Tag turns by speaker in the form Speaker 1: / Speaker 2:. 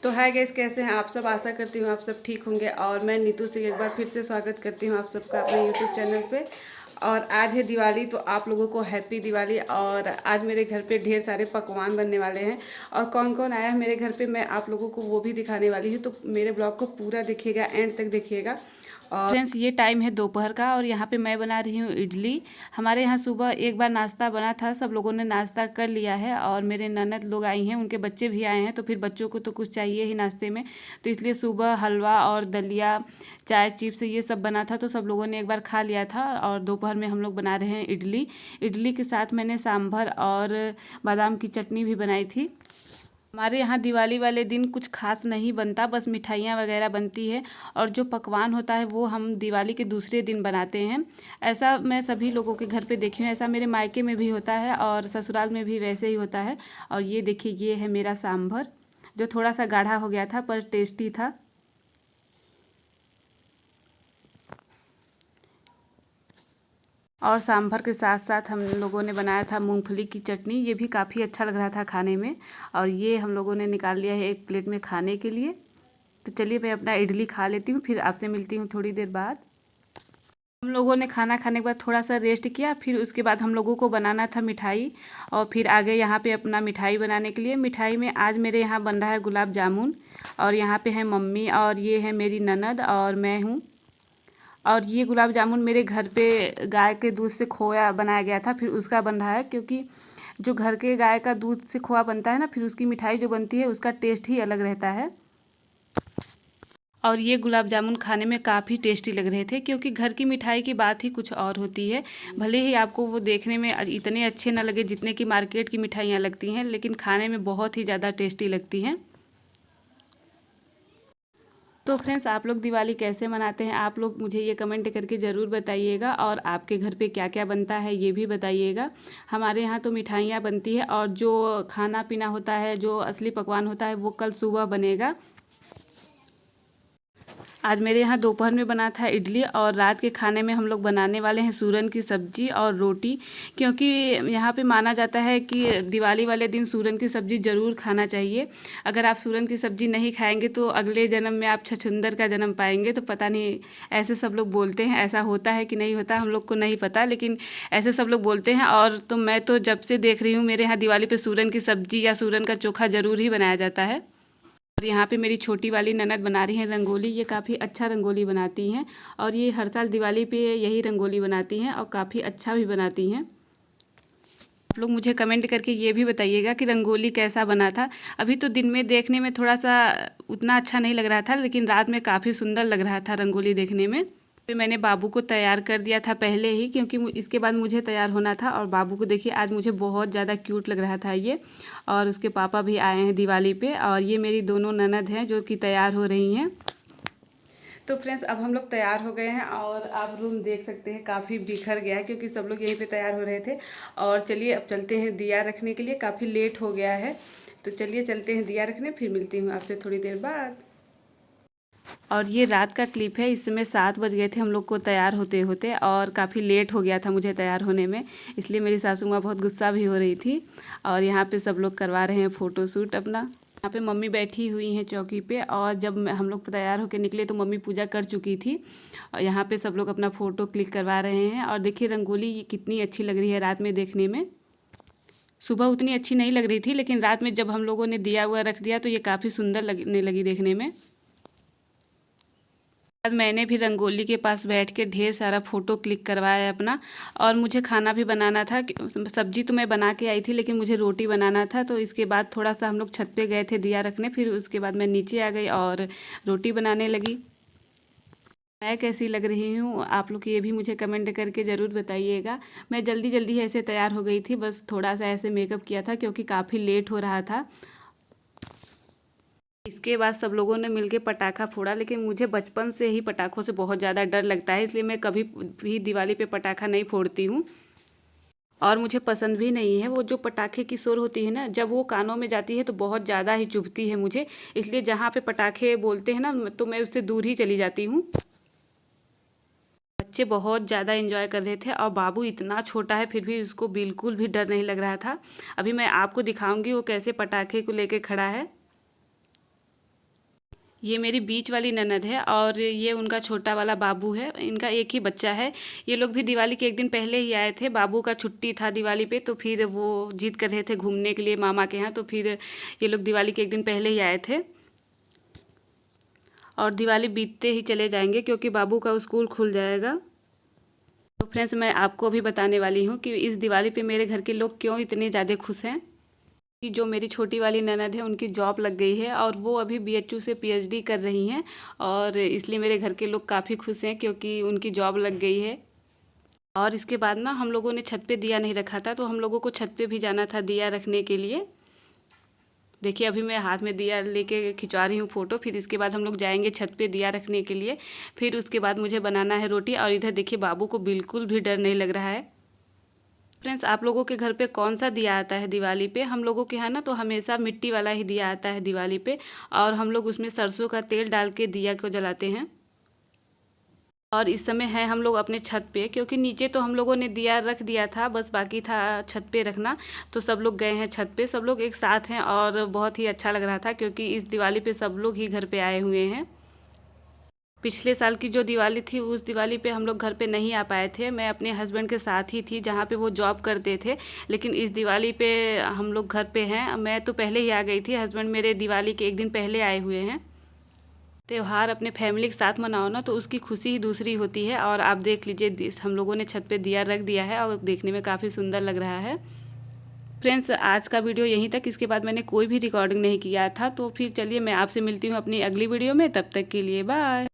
Speaker 1: तो hi guys, कैसे हैं आप सब। आशा करती हूँ आप सब ठीक होंगे। और मैं नीतू से एक बार फिर से स्वागत करती हूँ आप सबका अपने यूट्यूब चैनल पे। और आज है दिवाली, तो आप लोगों को हैप्पी दिवाली। और आज मेरे घर पे ढेर सारे पकवान बनने वाले हैं और कौन कौन आया है मेरे घर पे मैं आप लोगों को वो भी दिखाने वाली हूँ। तो मेरे ब्लॉग को पूरा देखिएगा, एंड तक देखिएगा। और फ्रेंड्स, ये टाइम है दोपहर का और यहाँ पे मैं बना रही हूँ इडली। हमारे यहाँ सुबह एक बार नाश्ता बना था, सब लोगों ने नाश्ता कर लिया है और मेरे ननद लोग आई हैं, उनके बच्चे भी आए हैं, तो फिर बच्चों को तो कुछ चाहिए ही नाश्ते में। तो इसलिए सुबह हलवा और दलिया, चाय, चिप्स ये सब बना था, तो सब लोगों ने एक बार खा लिया था। और दोपहर में हम लोग बना रहे हैं इडली। इडली के साथ मैंने सांभर और बादाम की चटनी भी बनाई थी। हमारे यहाँ दिवाली वाले दिन कुछ खास नहीं बनता, बस मिठाइयाँ वगैरह बनती है और जो पकवान होता है वो हम दिवाली के दूसरे दिन बनाते हैं। ऐसा मैं सभी लोगों के घर पे देखी हूँ, ऐसा मेरे मायके में भी होता है और ससुराल में भी वैसे ही होता है। और ये देखिए, ये है मेरा सांभर, जो थोड़ा सा गाढ़ा हो गया था पर टेस्टी था। और सांभर के साथ साथ हम लोगों ने बनाया था मूंगफली की चटनी, ये भी काफ़ी अच्छा लग रहा था खाने में। और ये हम लोगों ने निकाल लिया है एक प्लेट में खाने के लिए। तो चलिए मैं अपना इडली खा लेती हूँ, फिर आपसे मिलती हूँ थोड़ी देर बाद। हम लोगों ने खाना खाने के बाद थोड़ा सा रेस्ट किया, फिर उसके बाद हम लोगों को बनाना था मिठाई। और फिर आगे यहाँ पे अपना मिठाई बनाने के लिए, मिठाई में आज मेरे यहाँ बन रहा है गुलाब जामुन। और यहाँ पे है मम्मी और ये है मेरी ननद और मैं हूँ। और ये गुलाब जामुन मेरे घर पे गाय के दूध से खोया बनाया गया था, फिर उसका बन रहा है, क्योंकि जो घर के गाय का दूध से खोआ बनता है ना, फिर उसकी मिठाई जो बनती है उसका टेस्ट ही अलग रहता है। और ये गुलाब जामुन खाने में काफ़ी टेस्टी लग रहे थे, क्योंकि घर की मिठाई की बात ही कुछ और होती है। भले ही आपको वो देखने में इतने अच्छे ना लगे जितने कि मार्केट की मिठाइयाँ लगती हैं, लेकिन खाने में बहुत ही ज़्यादा टेस्टी लगती हैं। तो फ्रेंड्स, आप लोग दिवाली कैसे मनाते हैं, आप लोग मुझे ये कमेंट करके ज़रूर बताइएगा। और आपके घर पे क्या क्या बनता है ये भी बताइएगा। हमारे यहाँ तो मिठाइयाँ बनती है और जो खाना पीना होता है, जो असली पकवान होता है, वो कल सुबह बनेगा। आज मेरे यहाँ दोपहर में बना था इडली और रात के खाने में हम लोग बनाने वाले हैं सूरन की सब्ज़ी और रोटी। क्योंकि यहाँ पे माना जाता है कि दिवाली वाले दिन सूरन की सब्ज़ी ज़रूर खाना चाहिए। अगर आप सूरन की सब्ज़ी नहीं खाएंगे तो अगले जन्म में आप छछूंदर का जन्म पाएंगे। तो पता नहीं, ऐसे सब लोग बोलते हैं, ऐसा होता है कि नहीं होता हम लोग को नहीं पता, लेकिन ऐसे सब लोग बोलते हैं। और तो मैं तो जब से देख रही हूँ मेरे यहाँ दिवाली पे सूरन की सब्ज़ी या सूरन का चोखा ज़रूर ही बनाया जाता है। और यहाँ पे मेरी छोटी वाली ननद बना रही हैं रंगोली, ये काफ़ी अच्छा रंगोली बनाती हैं। और ये हर साल दिवाली पे यही रंगोली बनाती हैं और काफ़ी अच्छा भी बनाती हैं। आप लोग मुझे कमेंट करके ये भी बताइएगा कि रंगोली कैसा बना था। अभी तो दिन में देखने में थोड़ा सा उतना अच्छा नहीं लग रहा था, लेकिन रात में काफ़ी सुंदर लग रहा था रंगोली देखने में। फिर मैंने बाबू को तैयार कर दिया था पहले ही, क्योंकि इसके बाद मुझे तैयार होना था। और बाबू को देखिए, आज मुझे बहुत ज़्यादा क्यूट लग रहा था ये। और उसके पापा भी आए हैं दिवाली पे। और ये मेरी दोनों ननद हैं जो कि तैयार हो रही हैं। तो फ्रेंड्स, अब हम लोग तैयार हो गए हैं और आप रूम देख सकते हैं काफ़ी बिखर गया है, क्योंकि सब लोग यहीं पे तैयार हो रहे थे। और चलिए अब चलते हैं दिया रखने के लिए, काफ़ी लेट हो गया है। तो चलिए चलते हैं दिया रखने, फिर मिलती हूँ आपसे थोड़ी देर बाद। और ये रात का क्लिप है, इस समय 7 बज गए थे हम लोग को तैयार होते होते, और काफ़ी लेट हो गया था मुझे तैयार होने में। इसलिए मेरी सासू माँ बहुत गुस्सा भी हो रही थी। और यहाँ पे सब लोग करवा रहे हैं फ़ोटोशूट अपना। यहाँ पे मम्मी बैठी हुई हैं चौकी पे, और जब हम लोग तैयार होकर निकले तो मम्मी पूजा कर चुकी थी। और यहाँ पे सब लोग अपना फ़ोटो क्लिक करवा रहे हैं। और देखिए रंगोली कितनी अच्छी लग रही है रात में देखने में। सुबह उतनी अच्छी नहीं लग रही थी, लेकिन रात में जब हम लोगों ने दिया हुआ रख दिया तो ये काफ़ी सुंदर लगने लगी देखने में। बाद मैंने भी रंगोली के पास बैठ के ढेर सारा फ़ोटो क्लिक करवाया अपना। और मुझे खाना भी बनाना था, सब्जी तो मैं बना के आई थी, लेकिन मुझे रोटी बनाना था। तो इसके बाद थोड़ा सा हम लोग छत पे गए थे दिया रखने, फिर उसके बाद मैं नीचे आ गई और रोटी बनाने लगी। मैं कैसी लग रही हूँ आप लोग ये भी मुझे कमेंट करके ज़रूर बताइएगा। मैं जल्दी जल्दी ऐसे तैयार हो गई थी, बस थोड़ा सा ऐसे मेकअप किया था क्योंकि काफ़ी लेट हो रहा था। इसके बाद सब लोगों ने मिलके पटाखा फोड़ा, लेकिन मुझे बचपन से ही पटाखों से बहुत ज़्यादा डर लगता है, इसलिए मैं कभी भी दिवाली पे पटाखा नहीं फोड़ती हूँ। और मुझे पसंद भी नहीं है। वो जो पटाखे की शोर होती है ना, जब वो कानों में जाती है तो बहुत ज़्यादा ही चुभती है मुझे। इसलिए जहाँ पे पटाखे बोलते हैं ना, तो मैं उससे दूर ही चली जाती हूँ। बच्चे बहुत ज़्यादा एंजॉय कर रहे थे और बाबू इतना छोटा है फिर भी उसको बिल्कुल भी डर नहीं लग रहा था। अभी मैं आपको दिखाऊंगी वो कैसे पटाखे को लेके खड़ा है। ये मेरी बीच वाली ननद है और ये उनका छोटा वाला बाबू है। इनका एक ही बच्चा है। ये लोग भी दिवाली के एक दिन पहले ही आए थे। बाबू का छुट्टी था दिवाली पे, तो फिर वो जिद कर रहे थे घूमने के लिए मामा के यहाँ, तो फिर ये लोग दिवाली के एक दिन पहले ही आए थे और दिवाली बीतते ही चले जाएंगे क्योंकि बाबू का स्कूल खुल जाएगा। तो फ्रेंड्स, मैं आपको भी बताने वाली हूँ कि इस दिवाली पे मेरे घर के लोग क्यों इतने ज़्यादा खुश हैं। कि जो मेरी छोटी वाली ननद है उनकी जॉब लग गई है और वो अभी BHU से PhD कर रही हैं, और इसलिए मेरे घर के लोग काफ़ी खुश हैं क्योंकि उनकी जॉब लग गई है। और इसके बाद ना हम लोगों ने छत पे दिया नहीं रखा था, तो हम लोगों को छत पे भी जाना था दिया रखने के लिए। देखिए अभी मैं हाथ में दिया लेके खिंचवा रही हूँ फ़ोटो। फिर इसके बाद हम लोग जाएंगे छत पे दिया रखने के लिए। फिर उसके बाद मुझे बनाना है रोटी। और इधर देखिए बाबू को बिल्कुल भी डर नहीं लग रहा है। फ्रेंड्स, आप लोगों के घर पे कौन सा दिया आता है दिवाली पे? हम लोगों के यहाँ ना तो हमेशा मिट्टी वाला ही दिया आता है दिवाली पे, और हम लोग उसमें सरसों का तेल डाल के दिया को जलाते हैं। और इस समय है हम लोग अपने छत पे, क्योंकि नीचे तो हम लोगों ने दिया रख दिया था, बस बाकी था छत पे रखना। तो सब लोग गए हैं छत पे, सब लोग एक साथ हैं और बहुत ही अच्छा लग रहा था क्योंकि इस दिवाली पे सब लोग ही घर पे आए हुए हैं। पिछले साल की जो दिवाली थी उस दिवाली पे हम लोग घर पे नहीं आ पाए थे। मैं अपने हस्बैंड के साथ ही थी जहाँ पे वो जॉब करते थे, लेकिन इस दिवाली पे हम लोग घर पे हैं। मैं तो पहले ही आ गई थी, हस्बैंड मेरे दिवाली के एक दिन पहले आए हुए हैं। त्यौहार अपने फैमिली के साथ मनाओ ना तो उसकी खुशी ही दूसरी होती है। और आप देख लीजिए हम लोगों ने छत पे दिया रख दिया है और देखने में काफ़ी सुंदर लग रहा है। फ्रेंड्स, आज का वीडियो यहीं तक। इसके बाद मैंने कोई भी रिकॉर्डिंग नहीं किया था। तो फिर चलिए मैं आपसे मिलती हूँ अपनी अगली वीडियो में। तब तक के लिए बाय।